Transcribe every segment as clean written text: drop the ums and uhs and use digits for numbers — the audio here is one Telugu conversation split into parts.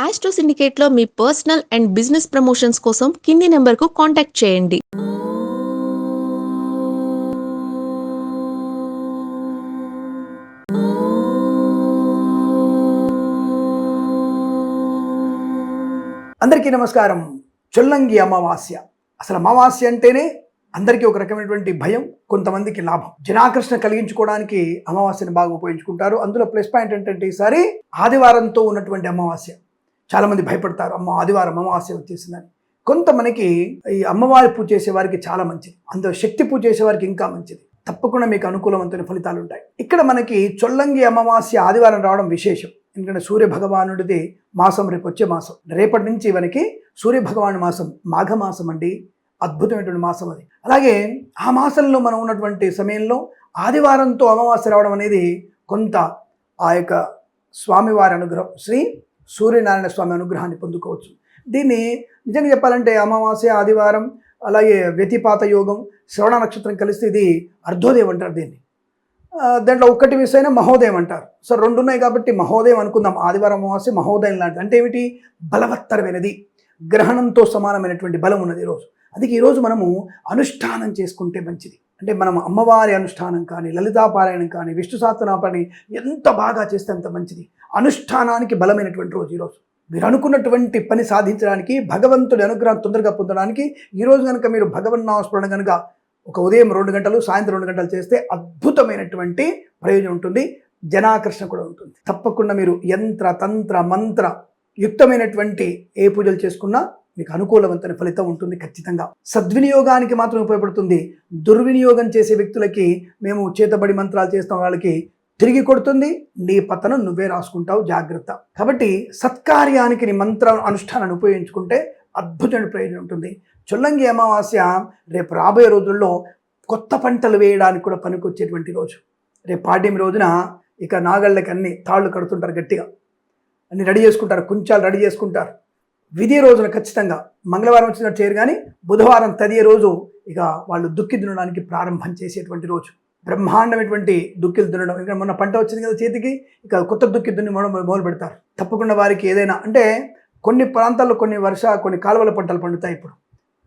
ఆస్ట్రో సిండికేట్లో మీ పర్సనల్ అండ్ బిజినెస్ ప్రమోషన్స్ కోసం కింది నెంబర్కు కాంటాక్ట్ చేయండి. అందరికీ నమస్కారం. చొల్లంగి అమావాస్య. అసలు అమావాస్య అంటేనే అందరికీ ఒక రకమైనటువంటి భయం, కొంతమందికి లాభం. జనాకర్షణ కలిగించుకోవడానికి అమావాస్యను బాగా ఉపయోగించుకుంటారు. అందులో ప్లస్ పాయింట్ ఏంటంటే ఈసారి ఆదివారంతో ఉన్నటువంటి అమావాస్య. చాలామంది భయపడతారు, అమ్మ ఆదివారం అమావాస్య వచ్చేసిందని. కొంతమందికి ఈ అమ్మవారి పూజ చేసే వారికి చాలా మంచిది, అందులో శక్తి పూజ చేసే వారికి ఇంకా మంచిది. తప్పకుండా మీకు అనుకూలవంతమైన ఫలితాలు ఉంటాయి. ఇక్కడ మనకి చొల్లంగి అమావాస్య ఆదివారం రావడం విశేషం. ఎందుకంటే సూర్య భగవానుడిది మాసం రేపు వచ్చే మాసం. రేపటి నుంచి మనకి సూర్య భగవాను మాసం మాఘమాసం అండి. అద్భుతమైనటువంటి మాసం అది. అలాగే ఆ మాసంలో మనం ఉన్నటువంటి సమయంలో ఆదివారంతో అమావాస్య రావడం అనేది కొంత ఆ యొక్క స్వామివారి అనుగ్రహం, శ్రీ సూర్యనారాయణ స్వామి అనుగ్రహాన్ని పొందుకోవచ్చు. దీన్ని నిజంగా చెప్పాలంటే అమావాస్య, ఆదివారం, అలాగే వ్యతిపాత యోగం, శ్రవణ నక్షత్రం కలిస్తే ఇది అర్ధోదయం అంటారు దీన్ని. దాంట్లో ఒక్కటి మిస్ అయినా మహోదయం అంటారు. సో రెండు ఉన్నాయి కాబట్టి మహోదయం అనుకుందాం. ఆదివారం అమావాస్య మహోదయం లాంటిది. అంటే ఏమిటి? బలవత్తరమైనది, గ్రహణంతో సమానమైనటువంటి బలం ఉన్నది ఈరోజు. అందుకే ఈరోజు మనము అనుష్ఠానం చేసుకుంటే మంచిది. అంటే మనం అమ్మవారి అనుష్ఠానం కానీ, లలితాపారాయణం కానీ, విష్ణు సహస్రనామాన్ని ఎంత బాగా చేస్తే అంత మంచిది. అనుష్ఠానానికి బలమైనటువంటి రోజు ఈరోజు. మీరు అనుకున్నటువంటి పని సాధించడానికి, భగవంతుడి అనుగ్రహం తొందరగా పొందడానికి ఈరోజు కనుక మీరు భగవన్నామస్మరణ కనుక ఒక ఉదయం 2 గంటలు, సాయంత్రం 2 గంటలు చేస్తే అద్భుతమైనటువంటి ప్రయోజనం ఉంటుంది. జనాకర్షణ కూడా ఉంటుంది. తప్పకుండా మీరు యంత్ర తంత్ర మంత్ర యుక్తమైనటువంటి ఏ పూజలు చేసుకున్నా మీకు అనుకూలవంతమైన ఫలితం ఉంటుంది. ఖచ్చితంగా సద్వినియోగానికి మాత్రం ఉపయోగపడుతుంది. దుర్వినియోగం చేసే వ్యక్తులకి మేము చేతబడి మంత్రాలు చేస్తాం, వాళ్ళకి తిరిగి కొడుతుంది. నీ పతనం నువ్వే రాసుకుంటావు, జాగ్రత్త. కాబట్టి సత్కార్యానికి నీ మంత్ర అనుష్ఠానాన్ని ఉపయోగించుకుంటే అద్భుతమైన ప్రయోజనం ఉంటుంది. చొల్లంగి అమావాస్య రేపు రాబోయే రోజుల్లో కొత్త పంటలు వేయడానికి కూడా పనికొచ్చేటువంటి రోజు. రేపు పాడ్యమి రోజున ఇక నాగళ్ళకి అన్ని తాళ్ళు కడుతుంటారు, గట్టిగా అన్ని రెడీ చేసుకుంటారు, కుంచాలు రెడీ చేసుకుంటారు. విధి రోజున ఖచ్చితంగా మంగళవారం వచ్చినట్టు చేయరు, కానీ బుధవారం తదియే రోజు ఇక వాళ్ళు దుక్కి దున్నడానికి ప్రారంభం చేసేటువంటి రోజు. బ్రహ్మాండమైనటువంటి దుక్కిలు దున్నడం. ఇంకా మొన్న పంట వచ్చింది కదా చేతికి, ఇక కొత్త దుక్కి దున్ని మొదలు పెడతారు. తప్పకుండా వారికి ఏదైనా అంటే కొన్ని ప్రాంతాల్లో కొన్ని కాలువల పంటలు పండుతాయి ఇప్పుడు,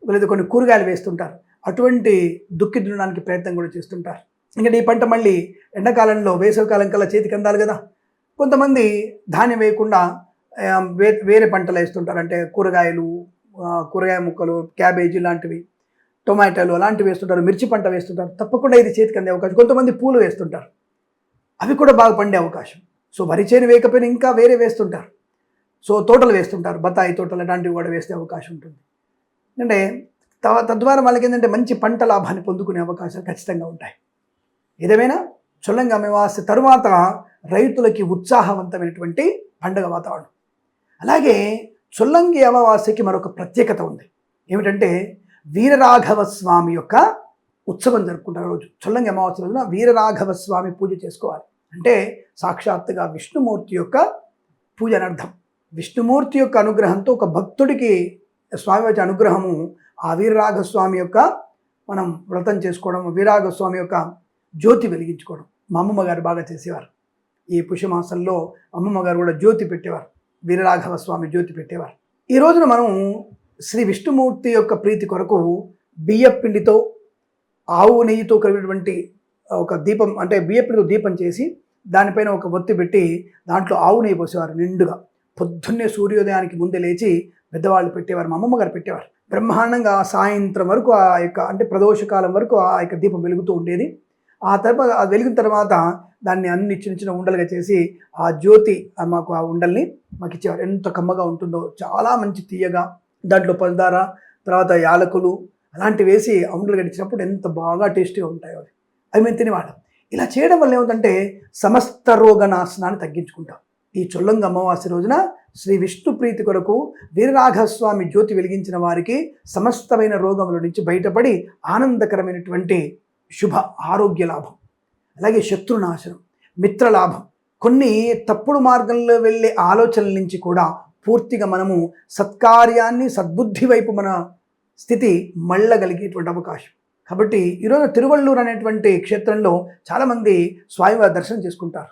లేదా కొన్ని కూరగాయలు వేస్తుంటారు. అటువంటి దుక్కి దున్నడానికి ప్రయత్నం కూడా చేస్తుంటారు. ఎందుకంటే ఈ పంట మళ్ళీ ఎండాకాలంలో, వేసవికాలం కల్లా చేతికి అందాలి కదా. కొంతమంది ధాన్యం వేయకుండా వేరే పంటలు వేస్తుంటారు. అంటే కూరగాయ ముక్కలు, క్యాబేజీ లాంటివి, టొమాటోలు అలాంటివి వేస్తుంటారు, మిర్చి పంట వేస్తుంటారు. తప్పకుండా ఇది చేతికి అందే అవకాశం. కొంతమంది పూలు వేస్తుంటారు, అవి కూడా బాగా పండే అవకాశం. సో వరి చేను వేయకపోయినా ఇంకా వేరే వేస్తుంటారు. సో తోటలు వేస్తుంటారు, బత్తాయి తోటలు అలాంటివి కూడా వేసే అవకాశం ఉంటుంది. అంటే తద్వారా వాళ్ళకి ఏంటంటే మంచి పంట లాభాన్ని పొందుకునే అవకాశాలు ఖచ్చితంగా ఉంటాయి. ఏదేమైనా చొల్లంగి అమావాస్య తరువాత రైతులకి ఉత్సాహవంతమైనటువంటి పండుగ వాతావరణం. అలాగే చొల్లంగి అమావాస్యకి మరొక ప్రత్యేకత ఉంది. ఏమిటంటే వీరరాఘవ స్వామి యొక్క ఉత్సవం జరుపుకుంటారు రోజు. చొల్లంగి అమావాస్య రోజున వీరరాఘవ స్వామి పూజ చేసుకోవాలి. అంటే సాక్షాత్తుగా విష్ణుమూర్తి యొక్క పూజ అని అర్థం. విష్ణుమూర్తి యొక్క అనుగ్రహంతో ఒక భక్తుడికి స్వామి వచ్చే అనుగ్రహము, ఆ వీరరాఘవ స్వామి యొక్క మనం వ్రతం చేసుకోవడం, వీరరాఘవ స్వామి యొక్క జ్యోతి వెలిగించుకోవడం మా అమ్మమ్మ గారు బాగా చేసేవారు. ఈ పుష్యమాసంలో అమ్మమ్మ గారు కూడా జ్యోతి పెట్టేవారు, వీరరాఘవ స్వామి జ్యోతి పెట్టేవారు. ఈ రోజున మనం శ్రీ విష్ణుమూర్తి యొక్క ప్రీతి కొరకు బియ్యపిండితో ఆవు నెయ్యితో కలిగినటువంటి ఒక దీపం, అంటే బియ్యపిండితో దీపం చేసి దానిపైన ఒక ఒత్తి పెట్టి దాంట్లో ఆవు నెయ్యి పోసేవారు నిండుగా. పొద్దున్నే సూర్యోదయానికి ముందే లేచి పెద్దవాళ్ళు పెట్టేవారు, మా అమ్మమ్మ గారు పెట్టేవారు. బ్రహ్మాండంగా సాయంత్రం వరకు ఆ యొక్క అంటే ప్రదోషకాలం వరకు ఆ యొక్క దీపం వెలుగుతూ ఉండేది. ఆ తర్వాత అది వెలిగిన తర్వాత దాన్ని అన్ని చిన్న చిన్న ఉండలుగా చేసి ఆ జ్యోతి మాకు ఆ ఉండల్ని మాకు ఇచ్చేవారు. ఎంత కమ్మగా ఉంటుందో, చాలా మంచి తీయగా. దాంట్లో పంచదార, తర్వాత యాలకులు అలాంటివి వేసి ఆ ఉండలు గడిచినప్పుడు ఎంత బాగా టేస్టీగా ఉంటాయో అవి మేము తినేవాళ్ళం. ఇలా చేయడం వల్ల ఏమిటంటే సమస్త రోగ నాశనాన్ని తగ్గించుకుంటాం. ఈ చొల్లంగి అమావాస్య రోజున శ్రీ విష్ణు ప్రీతి కొరకు వీరరాఘస్వామి జ్యోతి వెలిగించిన వారికి సమస్తమైన రోగముల నుంచి బయటపడి ఆనందకరమైనటువంటి శుభ ఆరోగ్య లాభం, అలాగే శత్రునాశనం, మిత్రలాభం, కొన్ని తప్పుడు మార్గంలో వెళ్ళే ఆలోచనల నుంచి కూడా పూర్తిగా మనము సత్కార్యాన్ని, సద్బుద్ధి వైపు మన స్థితి మళ్ళగలిగేటువంటి అవకాశం. కాబట్టి ఈరోజు తిరువళ్ళూరు అనేటువంటి క్షేత్రంలో చాలామంది స్వామివారి దర్శనం చేసుకుంటారు.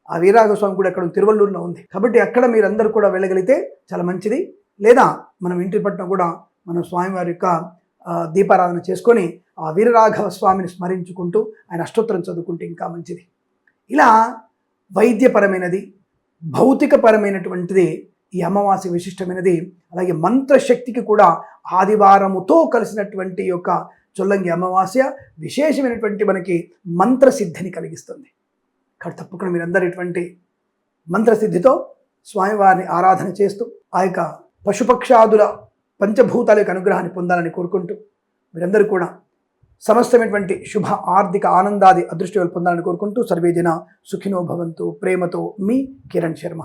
ఆ వీరరాఘవస్వామి కూడా అక్కడ తిరువల్లూరులో ఉంది. కాబట్టి అక్కడ మీరందరూ కూడా వెళ్ళగలిగితే చాలా మంచిది. లేదా మనం ఇంటి పట్ల కూడా మనం స్వామివారి యొక్క దీపారాధన చేసుకొని ఆ వీరరాఘవ స్వామిని స్మరించుకుంటూ ఆయన అష్టోత్తరం చదువుకుంటే ఇంకా మంచిది. ఇలా వైద్యపరమైనది, భౌతికపరమైనటువంటిది ఈ అమావాస్య విశిష్టమైనది. అలాగే మంత్రశక్తికి కూడా ఆదివారముతో కలిసినటువంటి యొక్క చొల్లంగి అమావాస్య విశేషమైనటువంటి మనకి మంత్రసిద్ధిని కలిగిస్తుంది. కాబట్టి తప్పకుండా మీరందరూ ఇటువంటి మంత్రసిద్ధితో స్వామివారిని ఆరాధన చేస్తూ ఆ యొక్క పశుపక్షాదుల పంచభూతాల యొక్క అనుగ్రహాన్ని పొందాలని కోరుకుంటూ మీరందరూ కూడా సమస్తమైనటువంటి శుభ ఆర్థిక ఆనందాది అదృష్టాలు పొందాలని కోరుకుంటూ సర్వేజన సుఖినో భవంతు. ప్రేమతో మీ కిరణ్ శర్మ.